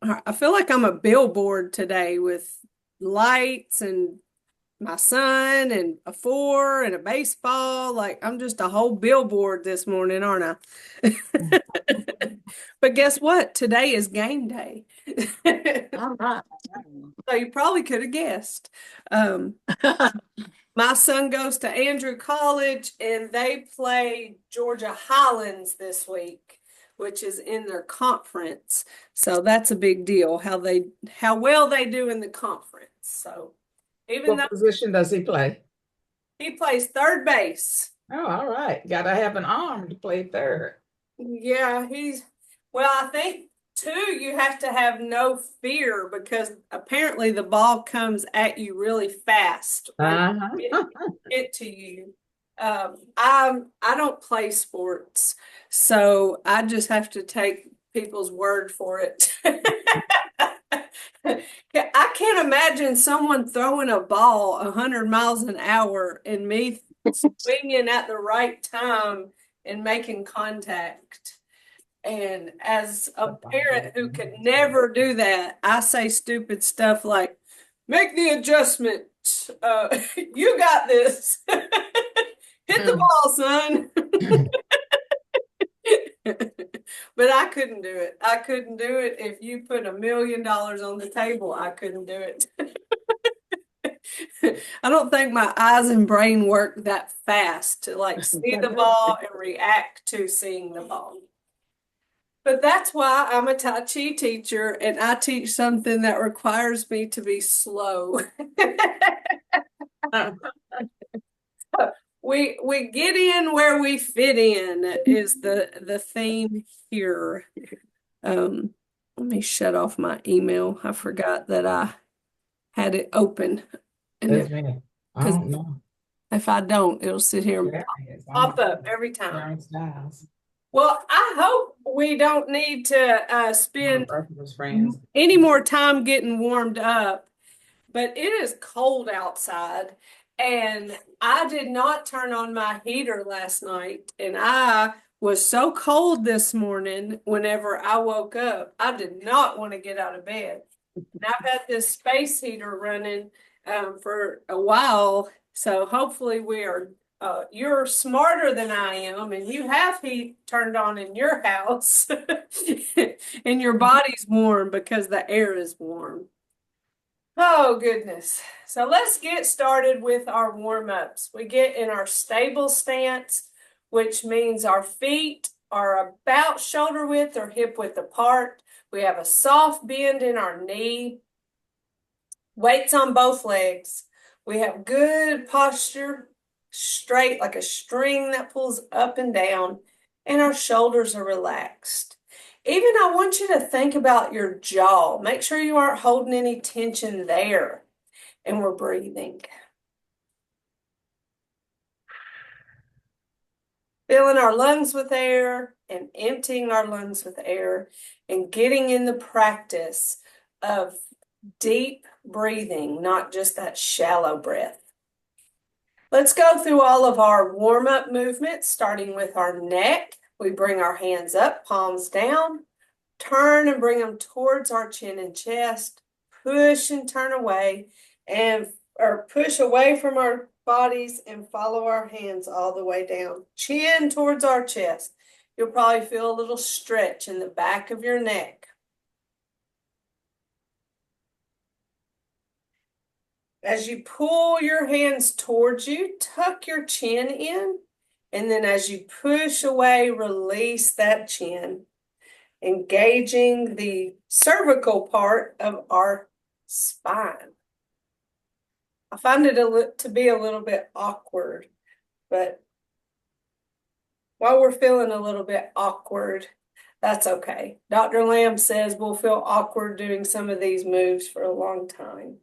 I feel like I'm a billboard today with lights and my son and a four and a baseball. Like I'm just a whole billboard this morning, aren't I? But guess what? Today is game day. All right. So you probably could have guessed. Um, my son goes to Andrew College and they play Georgia Highlands this week, which is in their conference. So that's a big deal how well they do in the conference. So even though What position does he play? he plays third base. Oh, all right. Got to have an arm to play third. Yeah, well, I think too, you have to have no fear because apparently the ball comes at you really fast when it Uh-huh. it to you. I don't play sports, so I just have to take people's word for it. I can't imagine someone throwing a ball 100 miles an hour and me swinging at the right time and making contact. And as a parent who could never do that, I say stupid stuff like, make the adjustment. You got this. Hit the ball, son. But I couldn't do it. I couldn't do it. If you put $1 million on the table, I couldn't do it. I don't think my eyes and brain work that fast to like see the ball and react to seeing the ball. But that's why I'm a Tai Chi teacher and I teach something that requires me to be slow. We get in where we fit in is the theme here. Let me shut off my email. I forgot that I had it open. And That's it me. I because don't know. if I don't, it'll sit here and There it is. I'm pop up every time. Sharon Styles. Well, I hope we don't need to My spend brother's friends. any more time getting warmed up, but it is cold outside. And I did not turn on my heater last night. And I was so cold this morning whenever I woke up. I did not want to get out of bed. And I've had this space heater running for a while. So hopefully you're smarter than I am and you have heat turned on in your house and your body's warm because the air is warm. Oh, goodness. So let's get started with our warm-ups. We get in our stable stance, which means our feet are about shoulder width or hip width apart. We have a soft bend in our knee, weights on both legs. We have good posture, straight like a string that pulls up and down, and our shoulders are relaxed. Even I want you to think about your jaw. Make sure you aren't holding any tension there. And we're breathing. Filling our lungs with air and emptying our lungs with air and getting in the practice of deep breathing, not just that shallow breath. Let's go through all of our warm-up movements, starting with our neck. We bring our hands up, palms down, turn and bring them towards our chin and chest, push and turn away, and or push away from our bodies and follow our hands all the way down. Chin towards our chest. You'll probably feel a little stretch in the back of your neck. As you pull your hands towards you, tuck your chin in. And then as you push away, release that chin, engaging the cervical part of our spine. I find it to be a little bit awkward, but while we're feeling a little bit awkward, that's okay. Dr. Lamb says we'll feel awkward doing some of these moves for a long time.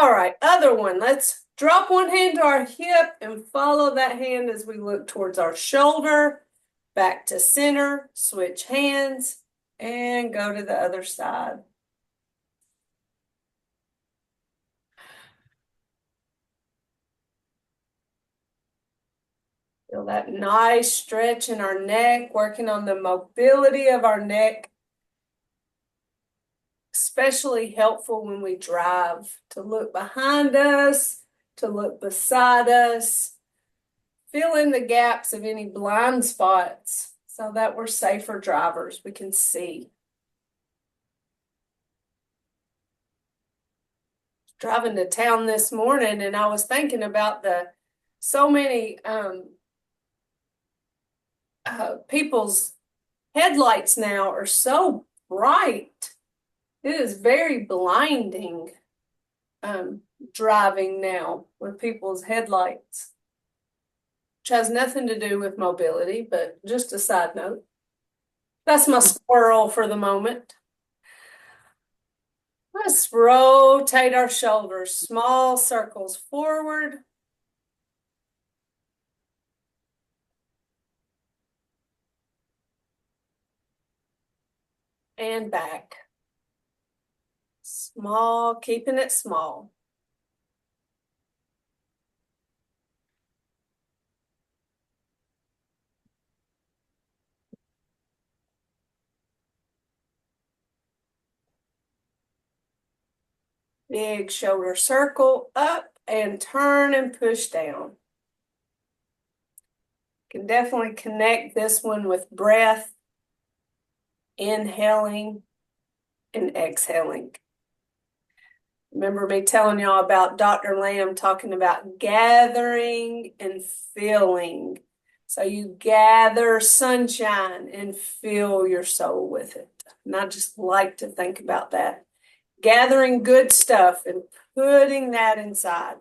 All right, other one. Let's drop one hand to our hip and follow that hand as we look towards our shoulder, back to center, switch hands, and go to the other side. Feel that nice stretch in our neck, working on the mobility of our neck. Especially helpful when we drive, to look behind us, to look beside us, fill in the gaps of any blind spots so that we're safer drivers. We can see. Driving to town this morning and I was thinking about so many people's headlights now are so bright. It is very blinding driving now with people's headlights, which has nothing to do with mobility, but just a side note. That's my squirrel for the moment. Let's rotate our shoulders, small circles forward and back. Small, keeping it small. Big shoulder circle up and turn and push down. Can definitely connect this one with breath, inhaling and exhaling. Remember me telling y'all about Dr. Lamb talking about gathering and filling. So you gather sunshine and fill your soul with it. And I just like to think about that. Gathering good stuff and putting that inside.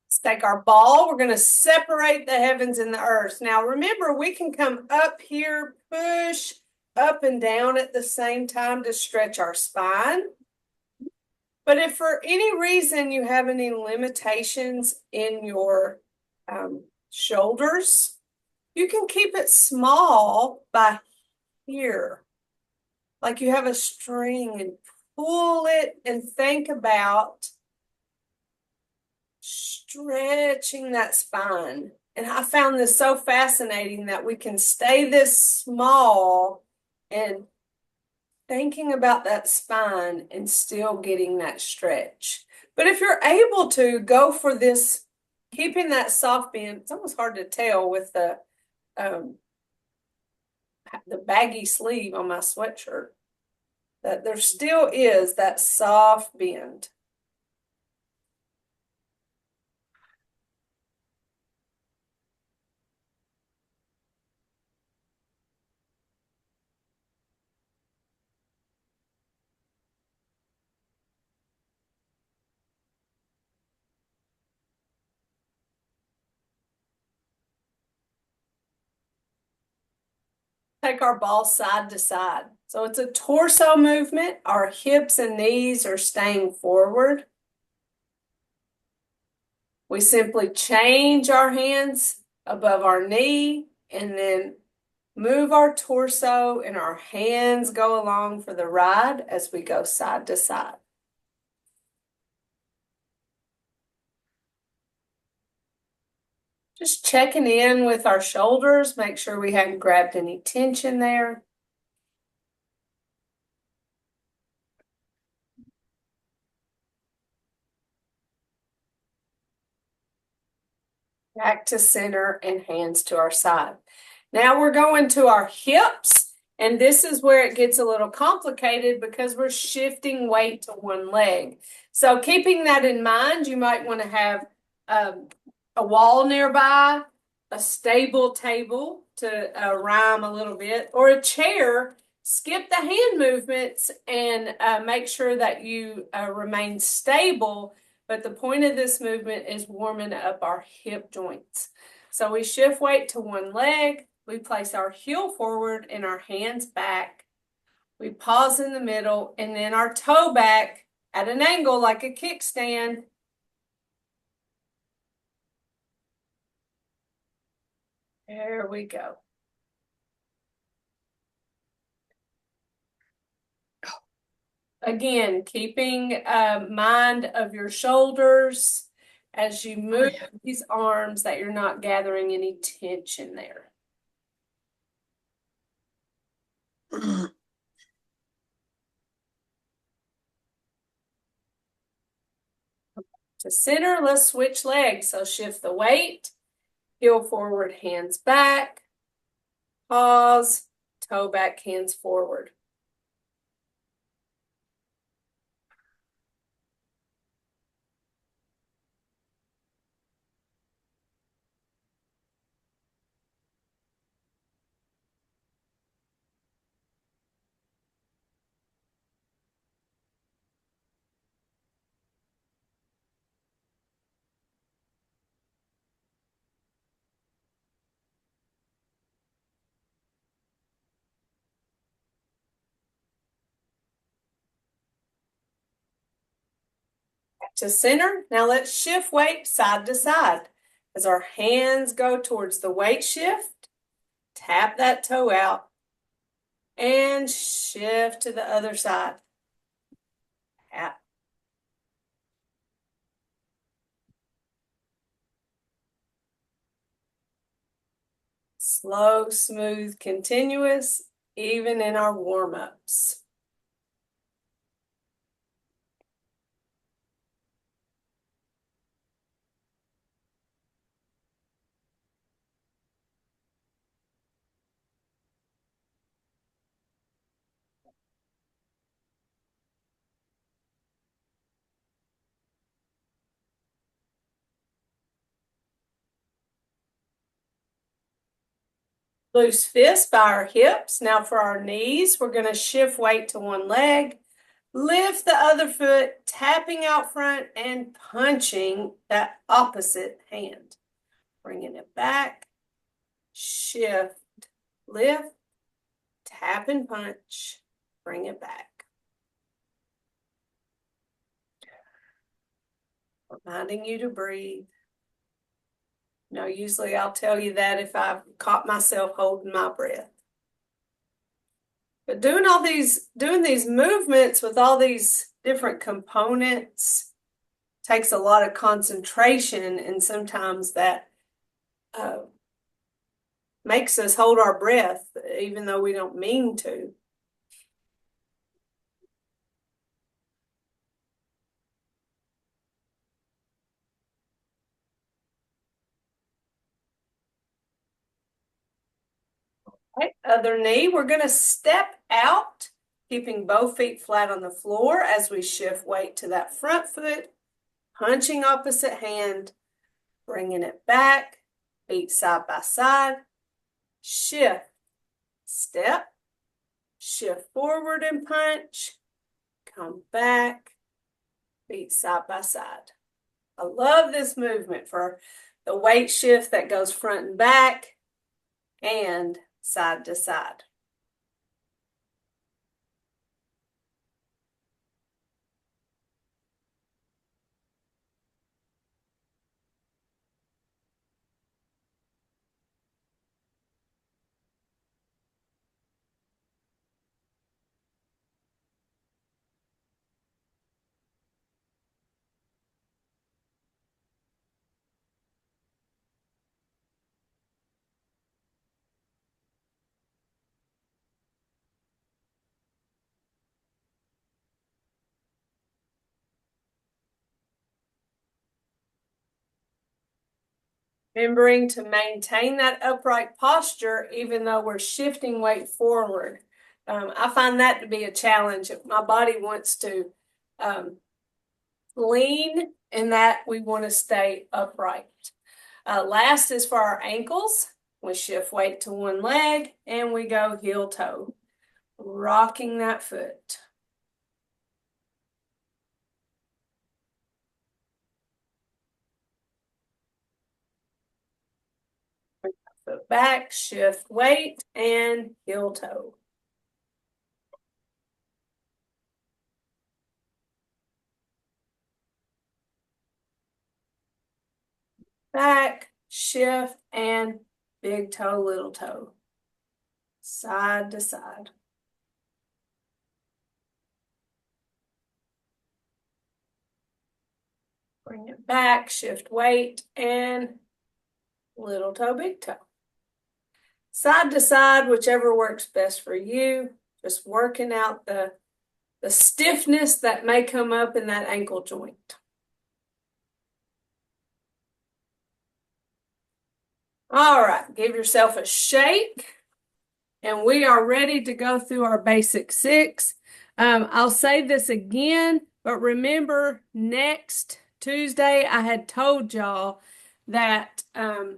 Let's take our ball. We're going to separate the heavens and the earth. Now remember, we can come up here, push up and down at the same time to stretch our spine. But if for any reason you have any limitations in your shoulders, you can keep it small by here. Like you have a string and pull it and think about stretching that spine. And I found this so fascinating that we can stay this small and thinking about that spine and still getting that stretch. But if you're able to go for this, keeping that soft bend, it's almost hard to tell with the baggy sleeve on my sweatshirt, that there still is that soft bend. Take our ball side to side. So it's a torso movement. Our hips and knees are staying forward. We simply change our hands above our knee and then move our torso and our hands go along for the ride as we go side to side. Just checking in with our shoulders, make sure we haven't grabbed any tension there. Back to center and hands to our side. Now we're going to our hips, and this is where it gets a little complicated because we're shifting weight to one leg. So keeping that in mind, you might want to have a wall nearby, a stable table to rhyme a little bit, or a chair. Skip the hand movements and make sure that you remain stable. But the point of this movement is warming up our hip joints. So we shift weight to one leg. We place our heel forward and our hands back. We pause in the middle and then our toe back at an angle like a kickstand. There we go. Again, keeping mind of your shoulders as you move these arms, that you're not gathering any tension there. To center, let's switch legs. So shift the weight, heel forward, hands back, pause, toe back, hands forward. To center, now let's shift weight side to side. As our hands go towards the weight shift, tap that toe out and shift to the other side. Tap. Slow, smooth, continuous, even in our warm-ups. Loose fists by our hips. Now for our knees, we're going to shift weight to one leg, lift the other foot, tapping out front and punching that opposite hand. Bringing it back, shift, lift, tap and punch, bring it back. Reminding you to breathe. Now, usually I'll tell you that if I've caught myself holding my breath. But doing these movements with all these different components takes a lot of concentration, and sometimes that makes us hold our breath, even though we don't mean to. Right, other knee, we're going to step out, keeping both feet flat on the floor as we shift weight to that front foot, punching opposite hand, bringing it back, feet side by side, shift, step, shift forward and punch, come back, feet side by side. I love this movement for the weight shift that goes front and back and side to side. Remembering to maintain that upright posture even though we're shifting weight forward. I find that to be a challenge. If my body wants to lean, in that we want to stay upright. Last is for our ankles. We shift weight to one leg and we go heel toe, rocking that foot. Foot back, shift weight, and heel toe. Back, shift, and big toe, little toe. Side to side. Bring it back, shift weight, and little toe, big toe. Side to side, whichever works best for you. Just working out the stiffness that may come up in that ankle joint. All right, give yourself a shake. And we are ready to go through our basic 6. I'll say this again, but remember next Tuesday, I had told y'all that I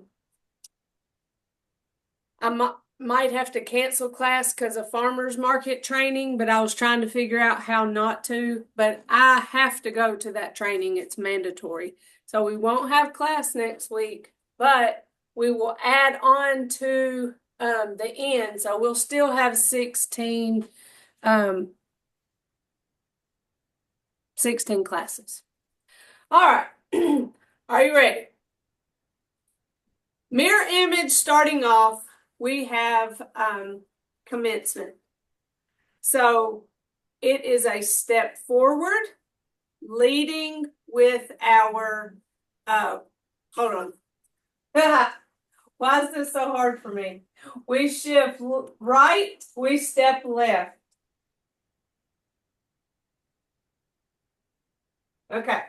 might have to cancel class because of farmers market training, but I was trying to figure out how not to. But I have to go to that training. It's mandatory. So we won't have class next week, but we will add on to the end. So we'll still have 16 classes. All right. Are you ready? Mirror image starting off, we have commencement. So it is a step forward, leading with our, hold on. Why is this so hard for me? We shift right, we step left. Okay.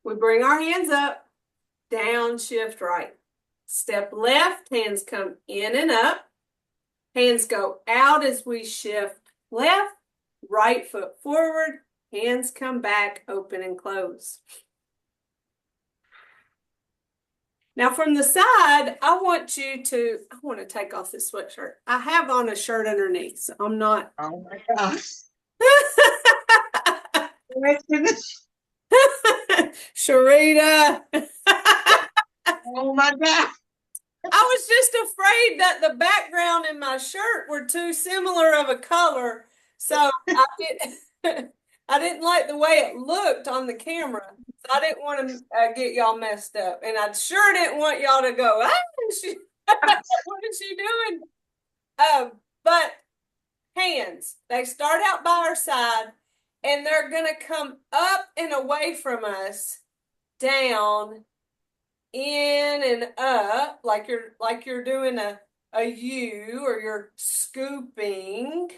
We bring our hands up, down, shift right. Step left, hands come in and up. Hands go out as we shift left, right foot forward, hands come back, open and close. Now from the side, I want to take off this sweatshirt. I have on a shirt underneath, so I'm not. Oh my gosh. Let's finish. Sharita. Oh my God. I was just afraid that the background and my shirt were too similar of a color, so I didn't like the way it looked on the camera. So I didn't want to get y'all messed up, and I sure didn't want y'all to go, what is she doing? But hands, they start out by our side, and they're gonna come up and away from us, down, in and up, like you're doing a U, or you're scooping.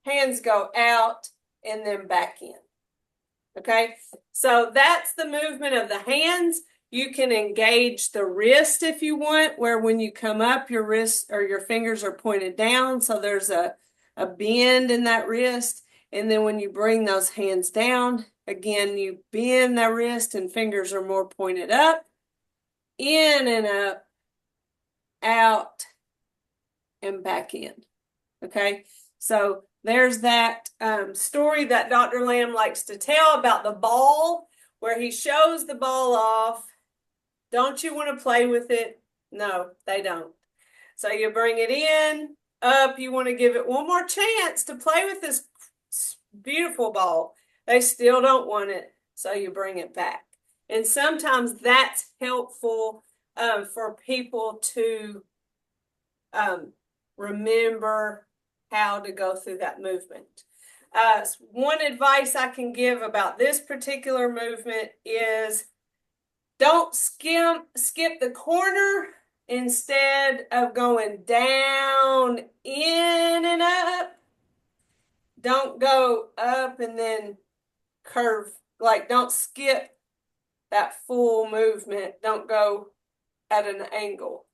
Hands go out and then back in. Okay, so that's the movement of the hands. You can engage the wrist if you want, where when you come up, your wrist or your fingers are pointed down, so there's a bend in that wrist. And then when you bring those hands down, again, you bend the wrist and fingers are more pointed up, in and up, out, and back in. Okay, so there's that story that Dr. Lamb likes to tell about the ball, where he shows the ball off. Don't you want to play with it? No, they don't. So you bring it in, up, you want to give it one more chance to play with this beautiful ball. They still don't want it, so you bring it back. And sometimes that's helpful for people to remember how to go through that movement. One advice I can give about this particular movement is don't skip the corner. Instead of going down, in and up, don't go up and then curve. Like, don't skip that full movement. Don't go at an angle.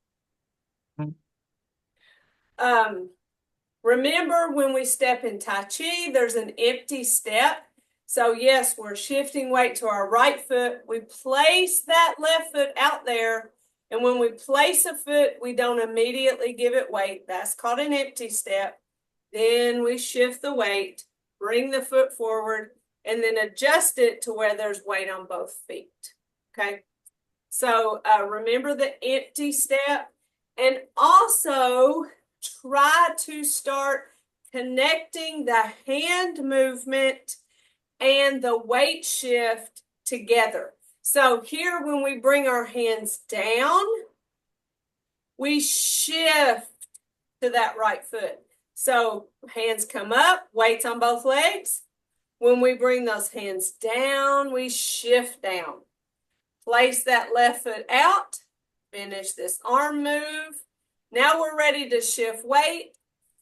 Remember when we step in Tai Chi, there's an empty step. So yes, we're shifting weight to our right foot. We place that left foot out there. And when we place a foot, we don't immediately give it weight. That's called an empty step. Then we shift the weight, bring the foot forward, and then adjust it to where there's weight on both feet. Okay. So remember the empty step, and also try to start connecting the hand movement and the weight shift together. So here, when we bring our hands down, we shift to that right foot. So hands come up, weights on both legs, When we bring those hands down, we shift down. Place that left foot out. Finish this arm move. Now we're ready to shift weight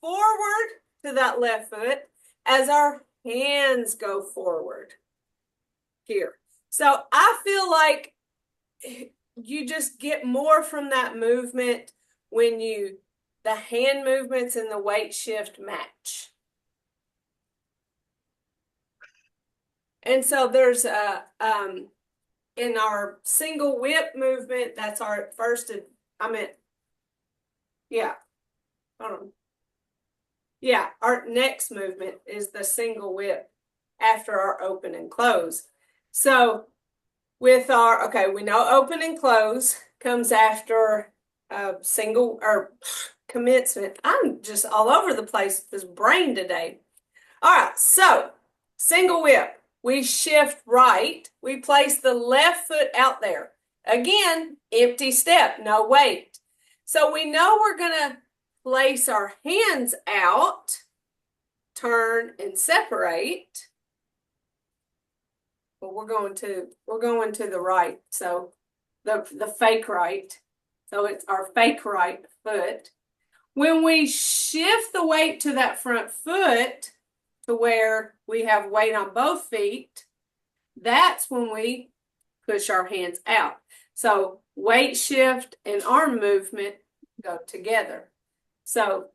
forward to that left foot as our hands go forward here. So I feel like you just get more from that movement when the hand movements and the weight shift match. And so there's in our single whip movement, that's our first, yeah, hold on. Yeah, our next movement is the single whip after our open and close. So with okay, we know open and close comes after single or commencement. I'm just all over the place with this brain today. All right, so single whip. We shift right. We place the left foot out there. Again, empty step, no weight. So we know we're going to place our hands out, turn and separate. But we're going to the right. So the fake right. So it's our fake right foot. When we shift the weight to that front foot to where we have weight on both feet, that's when we push our hands out. So weight shift and arm movement go together. So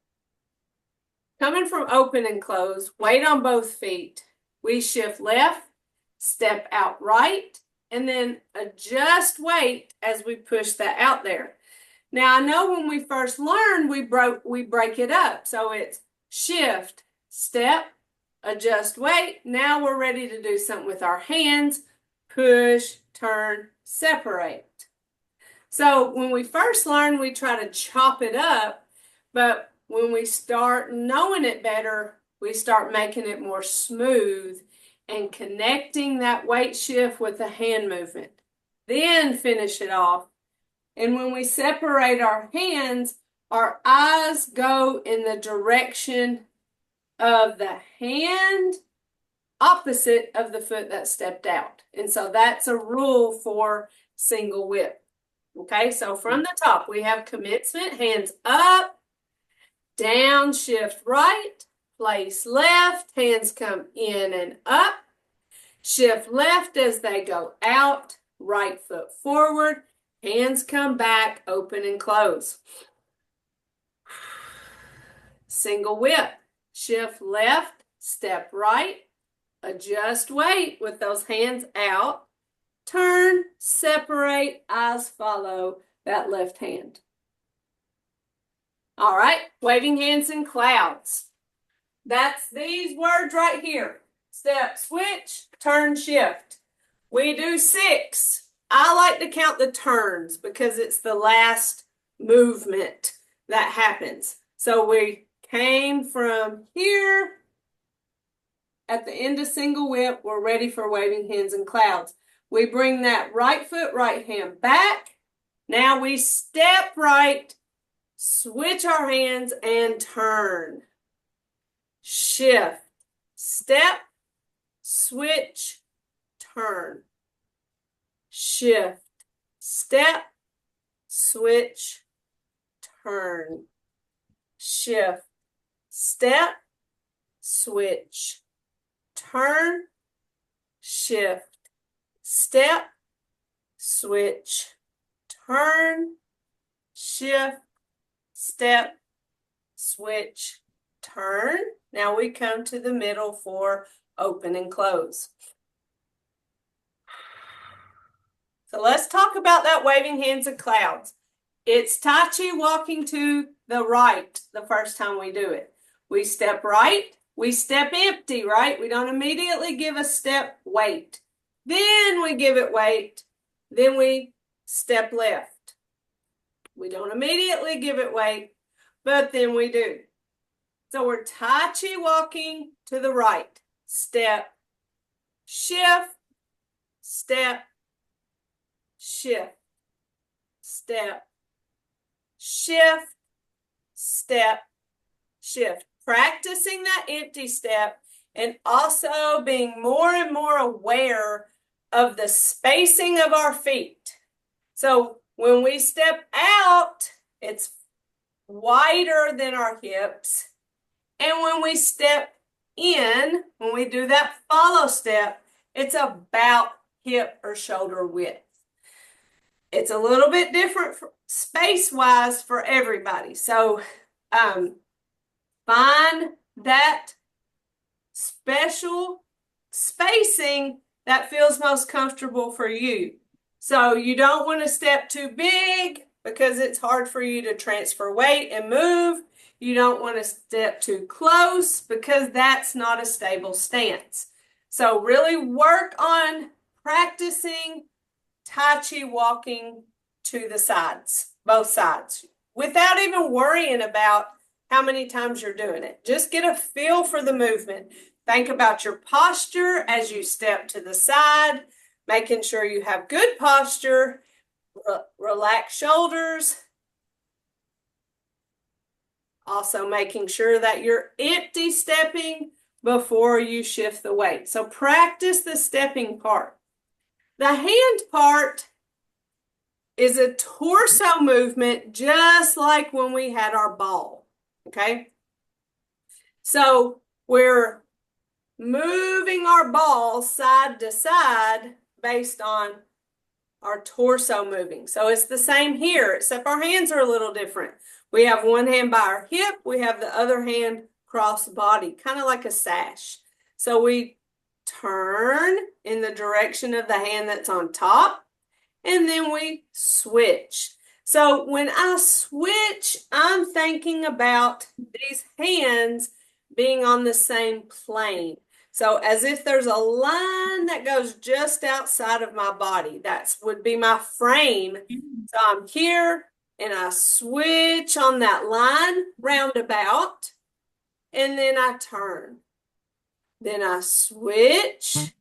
coming from open and close, weight on both feet, we shift left, step out right, and then adjust weight as we push that out there. Now I know when we first learned, we break it up. So it's shift, step, adjust weight. Now we're ready to do something with our hands. Push, turn, separate. So when we first learn, we try to chop it up, but when we start knowing it better, we start making it more smooth and connecting that weight shift with the hand movement. Then finish it off. And when we separate our hands, our eyes go in the direction of the hand opposite of the foot that stepped out. And so that's a rule for single whip. Okay, so from the top, we have commencement, hands up, down, shift right, place left, hands come in and up, shift left as they go out, right foot forward, hands come back, open and close. Single whip, shift left, step right, adjust weight with those hands out, turn, separate, eyes follow that left hand. All right, waving hands in clouds. That's these words right here. Step, switch, turn, shift. We do 6. I like to count the turns because it's the last movement that happens. So we came from here at the end of single whip. We're ready for waving hands in clouds. We bring that right foot, right hand back. Now we step right, switch our hands and turn. Shift, step, switch, turn. Shift, step, switch, turn. Shift, step, switch, turn. Shift, step, switch, turn, shift, step, switch, turn. Now we come to the middle for open and close. So let's talk about that waving hands in clouds. It's Tai Chi walking to the right the first time we do it. We step right, we step empty, right? We don't immediately give a step weight. Then we give it weight. Then we step left. We don't immediately give it weight, but then we do. So we're Tai Chi walking to the right. Step, shift, step, shift, step, shift, step, shift. Practicing that empty step and also being more and more aware of the spacing of our feet. So when we step out, it's wider than our hips. And when we step in, when we do that follow step, it's about hip or shoulder width. It's a little bit different space-wise for everybody. So find that special spacing that feels most comfortable for you. So you don't want to step too big because it's hard for you to transfer weight and move. You don't want to step too close because that's not a stable stance. So really work on practicing Tai Chi walking to the sides, both sides, without even worrying about how many times you're doing it. Just get a feel for the movement. Think about your posture as you step to the side, making sure you have good posture, relax shoulders. Also making sure that you're empty stepping before you shift the weight. So practice the stepping part. The hand part is a torso movement, just like when we had our ball, okay? So we're moving our ball side to side based on our torso moving. So it's the same here, except our hands are a little different. We have one hand by our hip, we have the other hand cross body, kind of like a sash. So we turn in the direction of the hand that's on top, and then we switch. So when I switch, I'm thinking about these hands being on the same plane. So as if there's a line that goes just outside of my body. That would be my frame. So I'm here and I switch on that line roundabout, and then I turn. Then I switch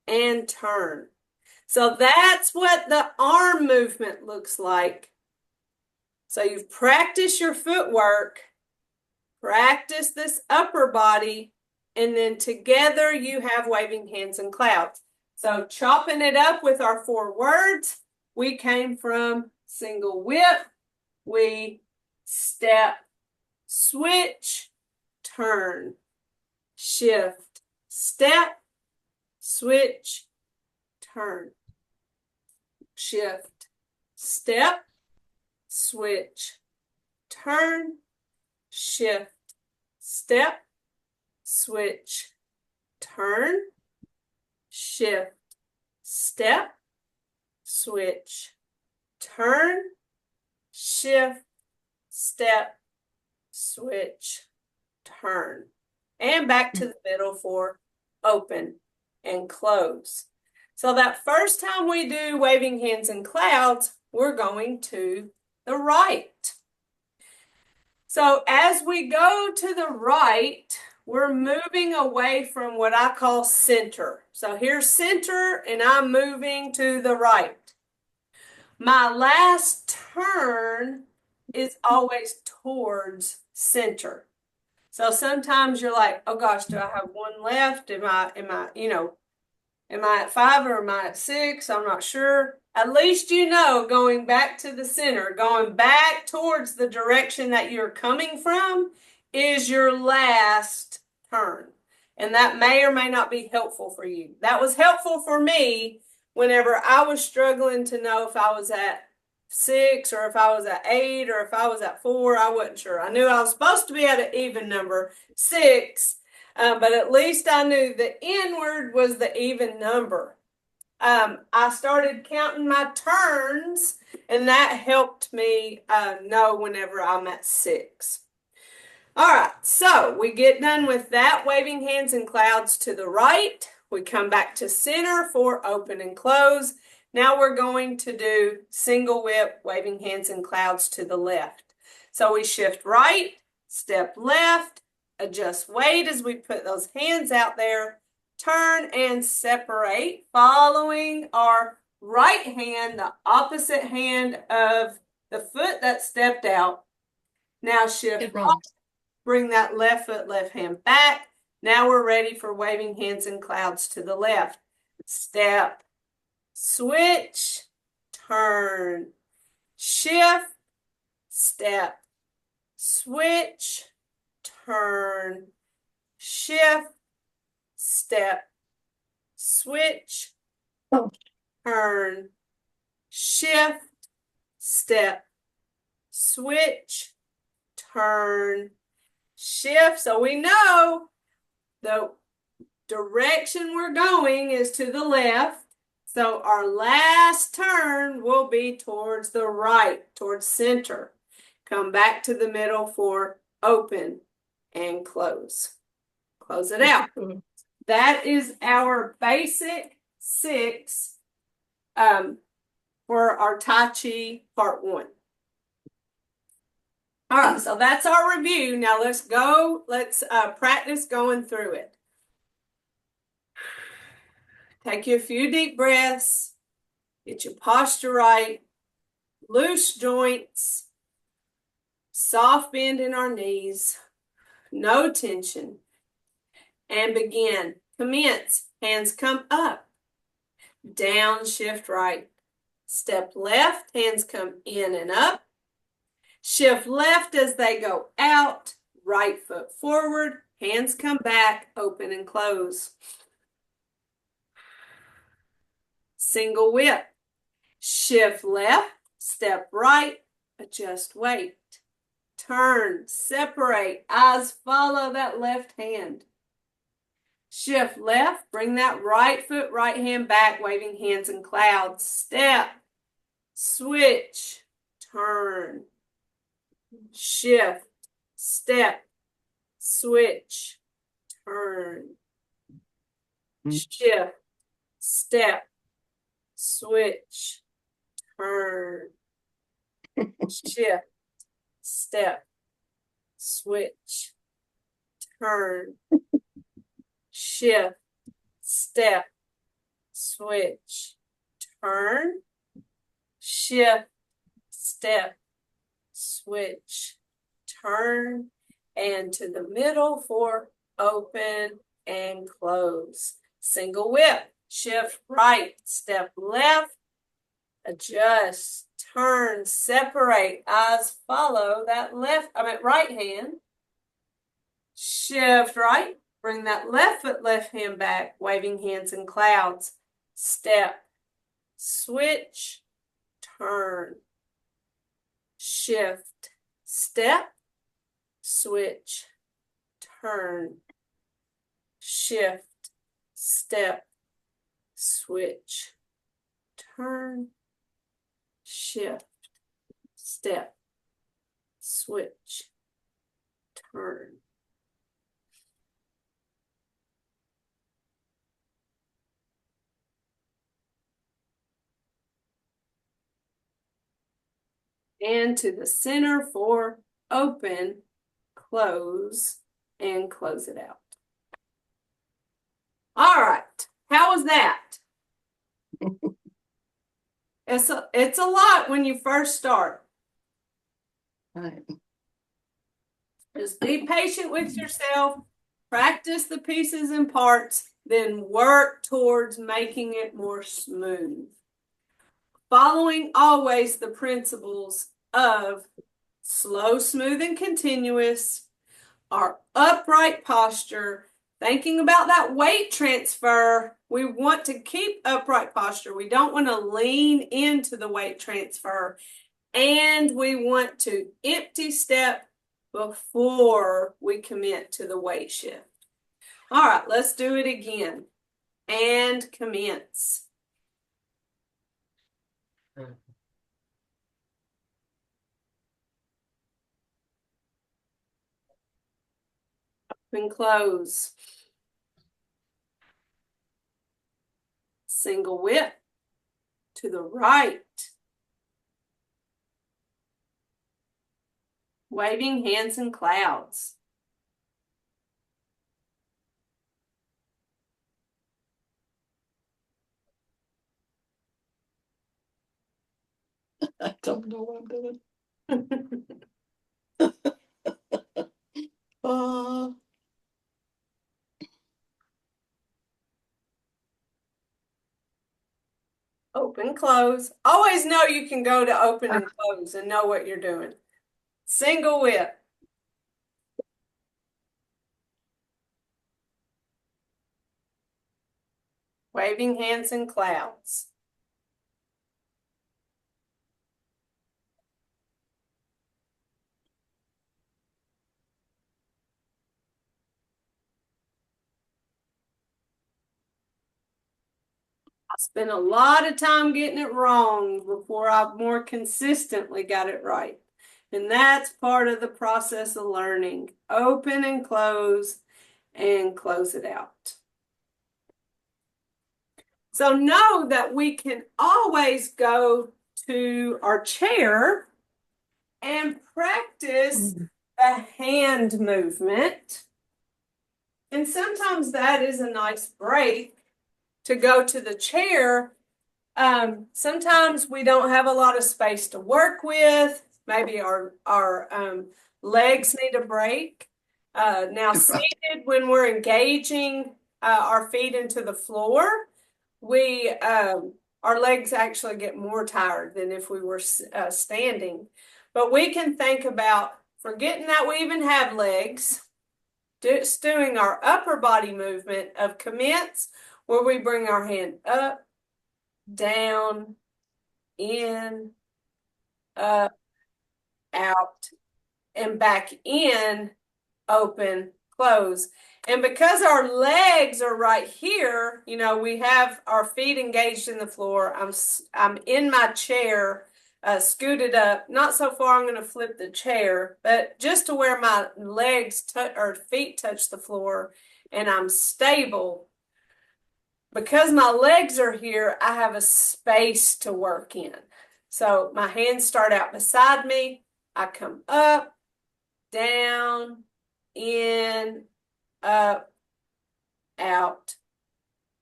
and turn. So that's what the arm movement looks like. So you've practiced your footwork, practice this upper body, and then together you have waving hands and clouds. So chopping it up with our 4 words, we came from single whip, we step, switch, turn, shift, step, switch, turn, shift, step, switch, turn, shift, step, switch, turn, shift, step, switch, turn, shift, step, switch, turn. And back to the middle for open and close. So that first time we do waving hands and clouds, we're going to the right. So as we go to the right, we're moving away from what I call center. So here's center, and I'm moving to the right. My last turn is always towards center. So sometimes you're like, oh gosh, do I have one left? Am I, am I at 5 or am I at 6? I'm not sure. At least you know going back to the center, going back towards the direction that you're coming from is your last turn. And that may or may not be helpful for you. That was helpful for me whenever I was struggling to know if I was at 6 or if I was at 8 or if I was at 4. I wasn't sure. I knew I was supposed to be at an even number, 6. But at least I knew the inward was the even number. I started counting my turns, and that helped me know whenever I'm at 6. All right, so we get done with that, waving hands and clouds to the right. We come back to center for open and close. Now we're going to do single whip, waving hands and clouds to the left. So we shift right, step left, adjust weight as we put those hands out there, turn and separate, following our right hand, the opposite hand of the foot that stepped out. Now shift right, bring that left foot, left hand back, Now we're ready for waving hands and clouds to the left. Step, switch, turn, shift, step, switch, turn, shift, step, switch, turn, shift, step, switch, turn, shift. So we know the direction we're going is to the left. So our last turn will be towards the right, towards center. Come back to the middle for open and close. Close it out. That is our basic 6 for our Tai Chi part 1. All right, so that's our review. Now let's go. Let's practice going through it. Take you a few deep breaths. Get your posture right. Loose joints. Soft bend in our knees. No tension. And begin. Commence. Hands come up. Down, shift right. Step left. Hands come in and up. Shift left as they go out. Right foot forward. Hands come back. Open and close. Single whip. Shift left. Step right. Adjust weight. Turn. Separate. Eyes follow that left hand. Shift left. Bring that right foot, right hand back, waving hands and clouds. Step. Switch. Turn. Shift. Step. Switch. Turn. Shift. Step. Switch. Turn. Shift. Step. Switch. Turn. Shift. Step. Switch. Turn. Shift. Step. Switch. Turn. And to the middle for open and close. Single whip. Shift right. Step left. Adjust. Turn. Separate. Eyes follow that right hand. Shift right. Bring that left foot, left hand back, waving hands and clouds. Step. Switch. Turn. Shift. Step. Switch. Turn. Shift. Step. Switch. Turn. Shift. Step. Switch. Turn. And to the center for open, close, and close it out. All right. How was that? It's a lot when you first start. Right. Just be patient with yourself. Practice the pieces and parts, then work towards making it more smooth. Following always the principles of slow, smooth, and continuous, our upright posture, thinking about that weight transfer. We want to keep upright posture. We don't want to lean into the weight transfer. And we want to empty step before we commit to the weight shift. All right, let's do it again. And commence. And close. Single whip to the right. Waving hands and clouds. I don't know what I'm doing. Open, close. Always know you can go to open and close and know what you're doing. Single whip. Waving hands in clouds. I spent a lot of time getting it wrong before I more consistently got it right. And that's part of the process of learning. Open and close it out. So know that we can always go to our chair and practice a hand movement. And sometimes that is a nice break to go to the chair. Sometimes we don't have a lot of space to work with. Maybe our legs need a break. Now, seated, when we're engaging our feet into the floor, we our legs actually get more tired than if we were standing. But we can think about forgetting that we even have legs, doing our upper body movement of commence, where we bring our hand up, down, in, up, out, and back in, open, close. And because our legs are right here, you know, we have our feet engaged in the floor. I'm in my chair, scooted up, not so far I'm going to flip the chair, but just to where my legs or feet touch the floor, and I'm stable. Because my legs are here, I have a space to work in. So my hands start out beside me. I come up, down, in, up, out,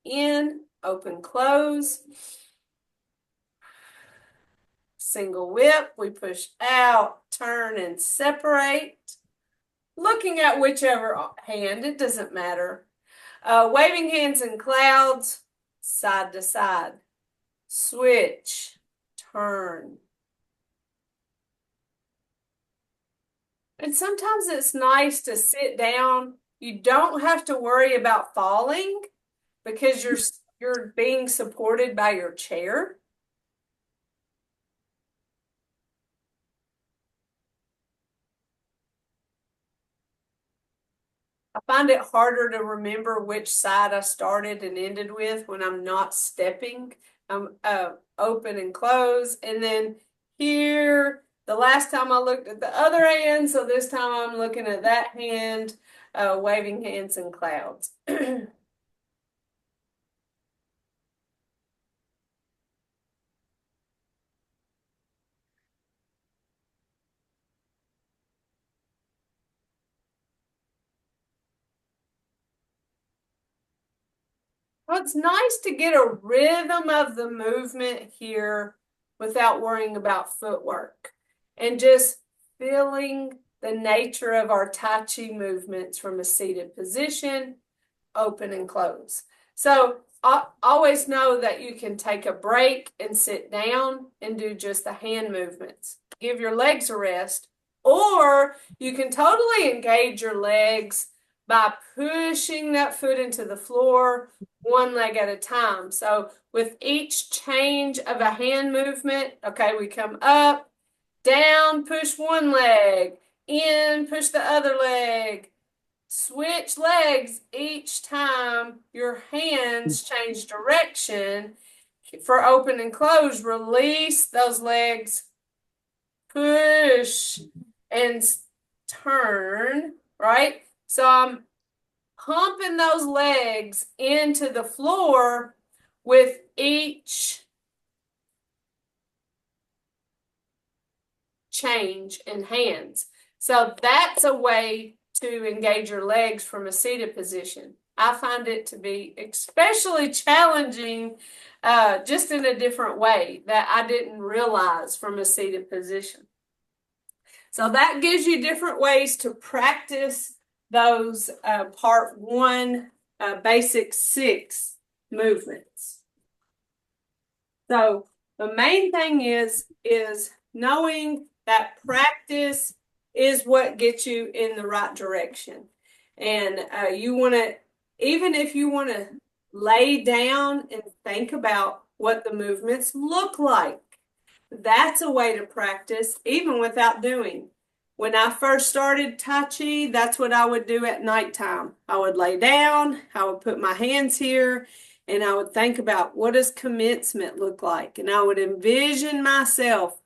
in, open, close. Single whip, we push out, turn, and separate. Looking at whichever hand, it doesn't matter. Waving hands in clouds, side to side. Switch, turn. And sometimes it's nice to sit down. You don't have to worry about falling because you're being supported by your chair. I find it harder to remember which side I started and ended with when I'm not stepping. I'm open and close. And then here, the last time I looked at the other hand, so this time I'm looking at that hand, waving hands in clouds. Well, it's nice to get a rhythm of the movement here without worrying about footwork and just feeling the nature of our Tai Chi movements from a seated position, open and close. So always know that you can take a break and sit down and do just the hand movements. Give your legs a rest, or you can totally engage your legs by pushing that foot into the floor one leg at a time. So with each change of a hand movement, okay, we come up, down, push one leg, in, push the other leg. Switch legs each time your hands change direction. For open and close, release those legs, push and turn, right? So I'm pumping those legs into the floor with each change in hands. So that's a way to engage your legs from a seated position. I find it to be especially challenging just in a different way that I didn't realize from a seated position. So that gives you different ways to practice those part one basic 6 movements. So the main thing is knowing that practice is what gets you in the right direction. And you want to, even if you want to lay down and think about what the movements look like, that's a way to practice even without doing. When I first started Tai Chi, that's what I would do at nighttime. I would lay down, I would put my hands here, and I would think about what does commencement look like? And I would envision myself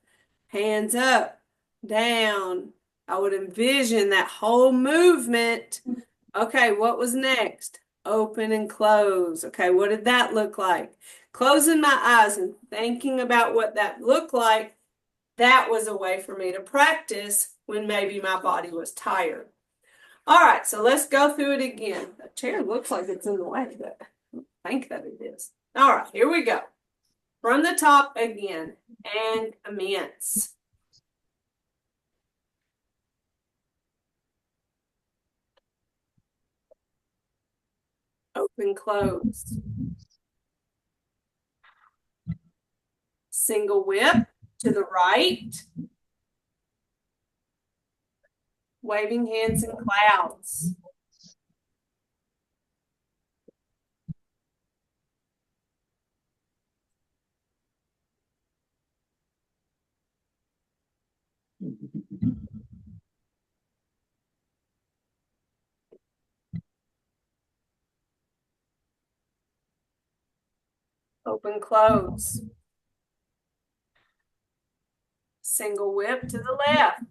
hands up, down. I would envision that whole movement. Okay, what was next? Open and close. Okay, what did that look like? Closing my eyes and thinking about what that looked like, that was a way for me to practice when maybe my body was tired. All right, so let's go through it again. The chair looks like it's in the way, but I think that it is. All right, here we go. From the top again and commence. Open, close. Single whip to the right. Waving hands in clouds. Open, close. Single whip to the left.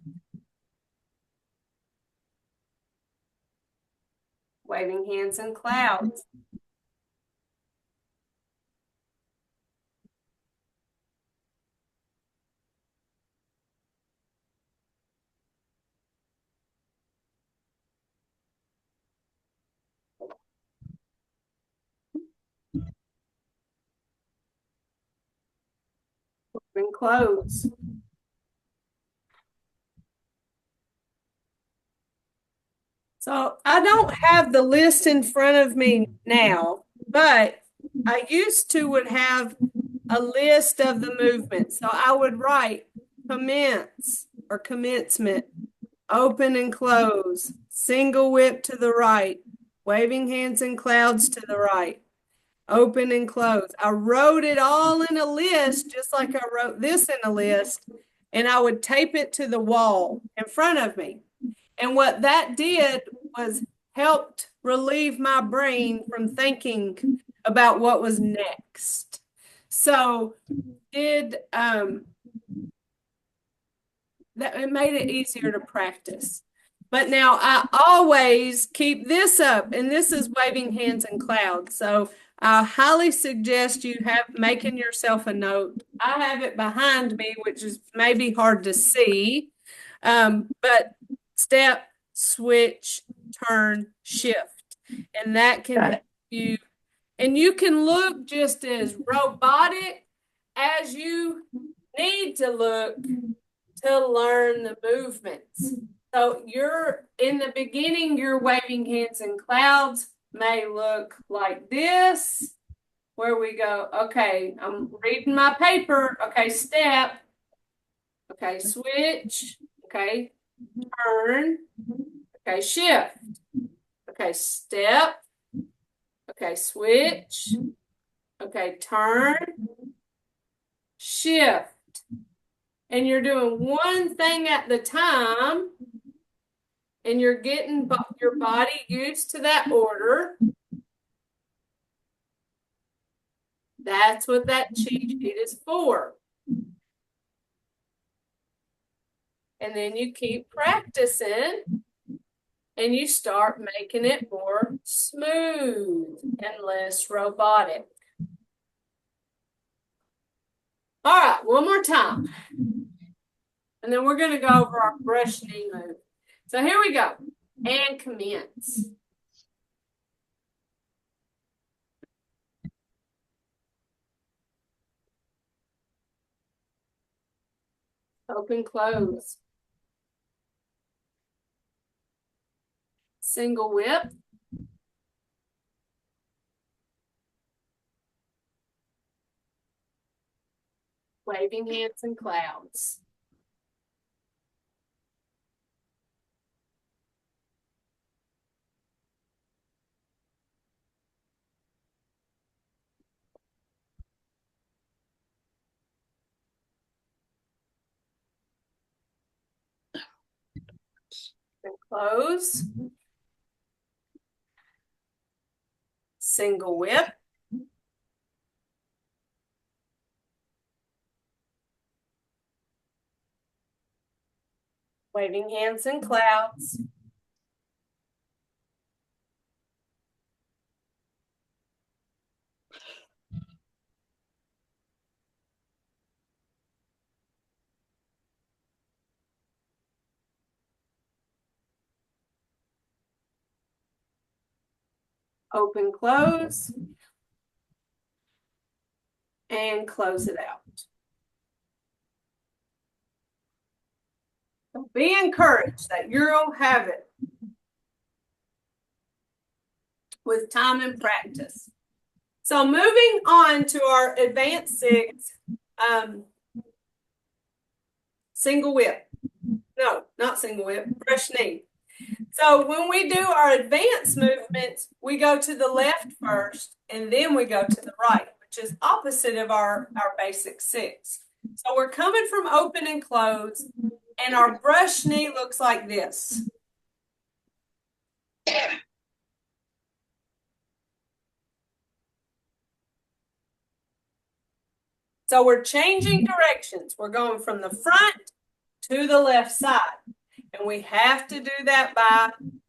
Waving hands in clouds. Open, close. So I don't have the list in front of me now, but I used to would have a list of the movements. So I would write commence or commencement, open and close, single whip to the right, waving hands in clouds to the right, open and close. I wrote it all in a list, just like I wrote this in a list, and I would tape it to the wall in front of me. And what that did was helped relieve my brain from thinking about what was next. So did that it made it easier to practice. But now I always keep this up, and this is waving hands in clouds. So I highly suggest you have making yourself a note. I have it behind me, which is maybe hard to see. But step, switch, turn, shift. And that can help you. And you can look just as robotic as you need to look to learn the movements. So you're in the beginning, you're waving hands in clouds may look like this, where we go, okay, I'm reading my paper. Okay, step. Okay, switch. Okay, turn. Okay, shift. Okay, step. Okay, switch. Okay, turn. Shift. And you're doing one thing at the time, and you're getting your body used to that order. That's what that cheat sheet is for. And then you keep practicing and you start making it more smooth and less robotic. All right, one more time. And then we're going to go over our brush knee move. So here we go. And commence. Open, close. Single whip. Waving hands and clouds. And close. Single whip. Waving hands and clouds. Open, close, and close it out. So be encouraged that you'll have it with time and practice. So moving on to our advanced six, single whip. No, not single whip, brush knee. So when we do our advanced movements, we go to the left first, and then we go to the right, which is opposite of our basic six. So we're coming from open and close, and our brush knee looks like this. So we're changing directions. We're going from the front to the left side. And we have to do that by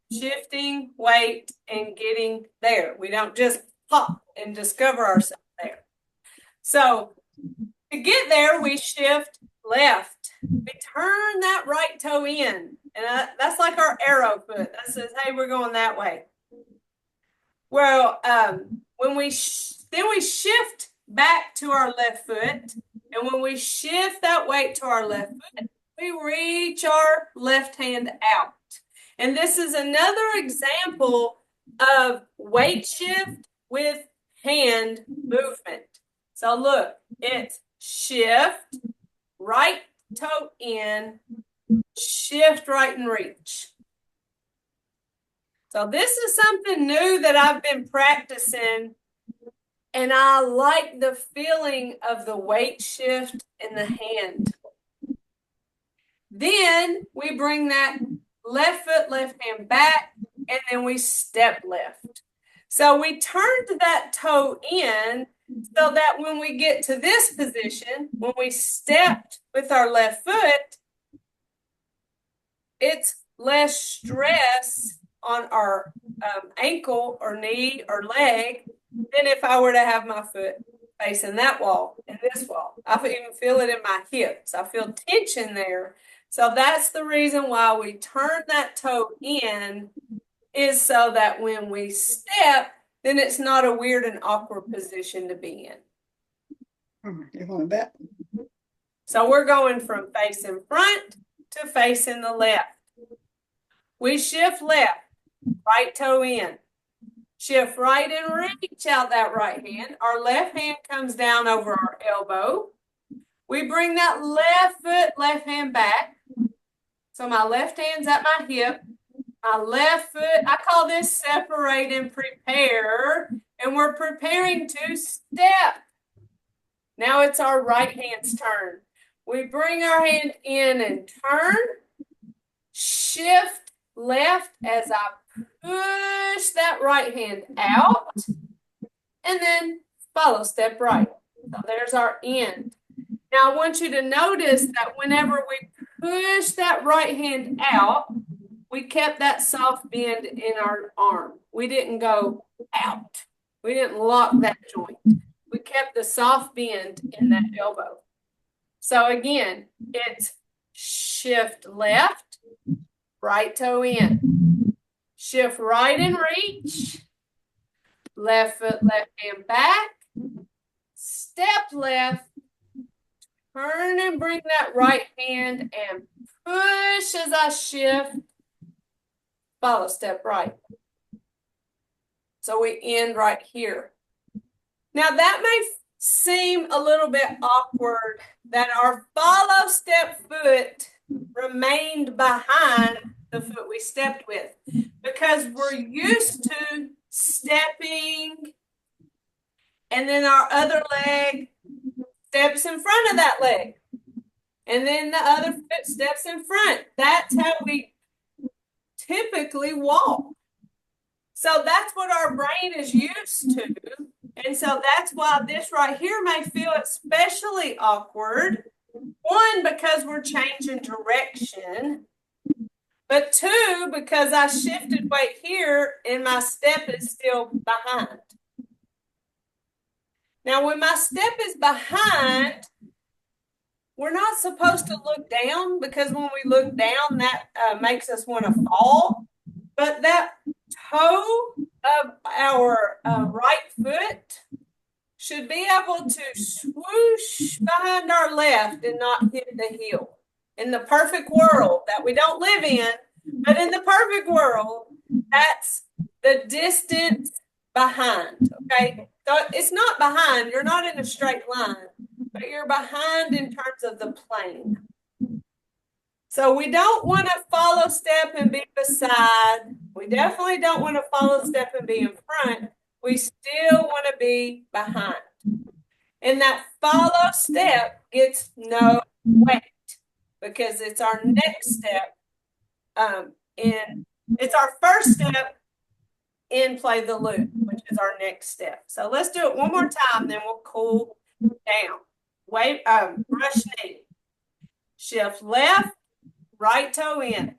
shifting weight and getting there. We don't just pop and discover ourselves there. So to get there, we shift left. We turn that right toe in. And that's like our arrow foot. That says, hey, we're going that way. Well, when we then we shift back to our left foot. And when we shift that weight to our left foot, we reach our left hand out. And this is another example of weight shift with hand movement. So look, it's shift, right toe in, shift right and reach. So this is something new that I've been practicing, and I like the feeling of the weight shift in the hand. Then we bring that left foot, left hand back, and then we step left. So we turned that toe in so that when we get to this position, when we stepped with our left foot, it's less stress on our ankle or knee or leg than if I were to have my foot facing that wall and this wall. I even feel it in my hips. I feel tension there. So that's the reason why we turn that toe in, is so that when we step, then it's not a weird and awkward position to be in. You're going back. So we're going from facing front to facing the left. We shift left, right toe in. Shift right and reach out that right hand. Our left hand comes down over our elbow. We bring that left foot, left hand back. So my left hand's at my hip. My left foot, I call this separate and prepare. And we're preparing to step. Now it's our right hand's turn. We bring our hand in and turn. Shift left as I push that right hand out. And then follow step right. So there's our end. Now I want you to notice that whenever we push that right hand out, we kept that soft bend in our arm. We didn't go out. We didn't lock that joint. We kept the soft bend in that elbow. So again, it's shift left, right toe in. Shift right and reach. Left foot, left hand back. Step left. Turn and bring that right hand and push as I shift. Follow step right. So we end right here. Now that may seem a little bit awkward that our follow step foot remained behind the foot we stepped with because we're used to stepping and then our other leg steps in front of that leg. And then the other foot steps in front. That's how we typically walk. So that's what our brain is used to. And so that's why this right here may feel especially awkward. One, because we're changing direction. But two, because I shifted weight here and my step is still behind. Now, when my step is behind, we're not supposed to look down because when we look down, that makes us want to fall. But that toe of our right foot should be able to swoosh behind our left and not hit the heel. In the perfect world that we don't live in, but in the perfect world, that's the distance behind, okay? So it's not behind, you're not in a straight line, but you're behind in terms of the plane. So we don't want to follow step and be beside. We definitely don't want to follow step and be in front. We still want to be behind. And that follow step gets no weight because it's our next step. It's our first step in play the loop, which is our next step. So let's do it one more time, then we'll cool down. Brush knee. Shift left, right toe in.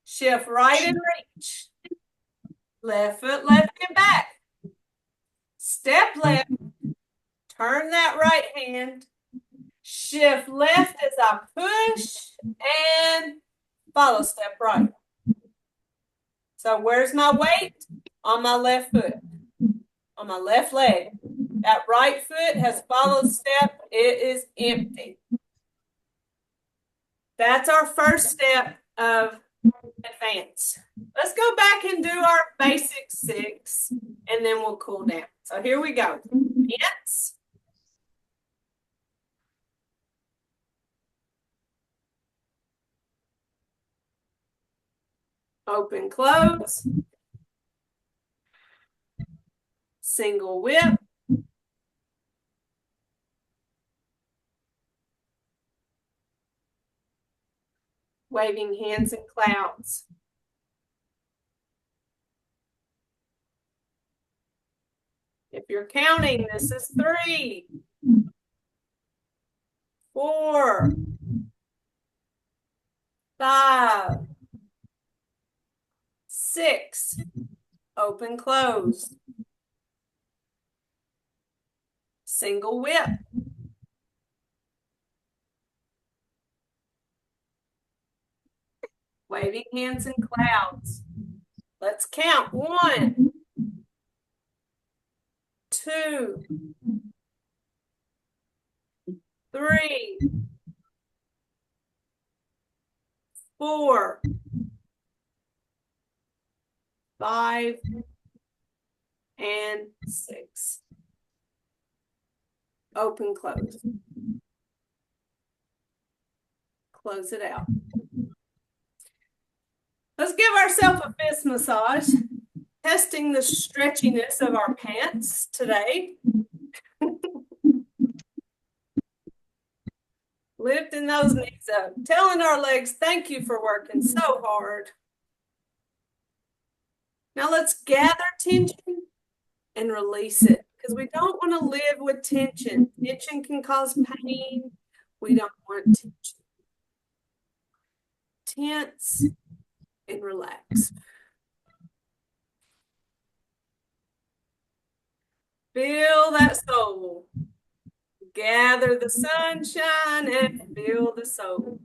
Shift right and reach. Left foot, left and back. Step left, turn that right hand. Shift left as I push and follow step right. So where's my weight? On my left foot, on my left leg. That right foot has followed step. It is empty. That's our first step of advance. Let's go back and do our basic 6, and then we'll cool down. So here we go. Advance. Open, close. Single whip. Waving hands and clouds. If you're counting, this is 3, 4, 5, 6. Open, close. Single whip. Waving hands and clouds. Let's count. 1, 2, 3, 4, 5, and 6. Open, close. Close it out. Let's give ourselves a fist massage, testing the stretchiness of our pants today. Lifting those knees up, telling our legs, thank you for working so hard. Now let's gather tension and release it because we don't want to live with tension. Tension can cause pain. We don't want tension. Tense and relax. Feel that soul. Gather the sunshine and feel the soul.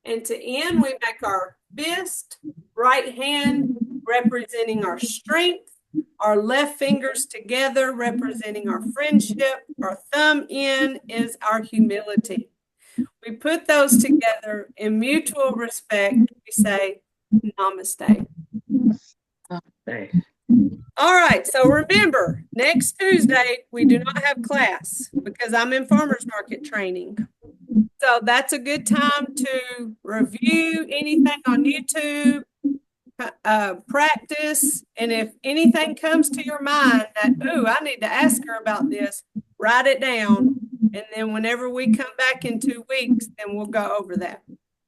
And to end, we make our fist, right hand representing our strength, our left fingers together representing our friendship, our thumb in is our humility. We put those together in mutual respect. We say, Namaste. Tuesday. All right, so remember, next Tuesday, we do not have class because I'm in farmer's market training. So that's a good time to review anything on YouTube, practice, and if anything comes to your mind that, ooh, I need to ask her about this, write it down. And then whenever we come back in 2 weeks, then we'll go over that.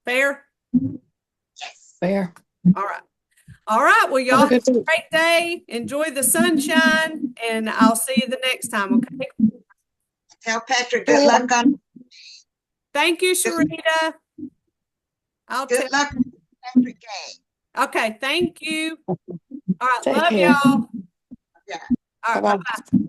Fair? Fair. All right. All right. Well, y'all have a great day. Enjoy the sunshine, and I'll see you the next time. Okay. Tell Patrick good luck on. Thank you, Sharita. Good luck on Patrick game. Okay. Thank you. All right. Take Love care. y'all. Yeah. All right. Bye-bye. Bye-bye.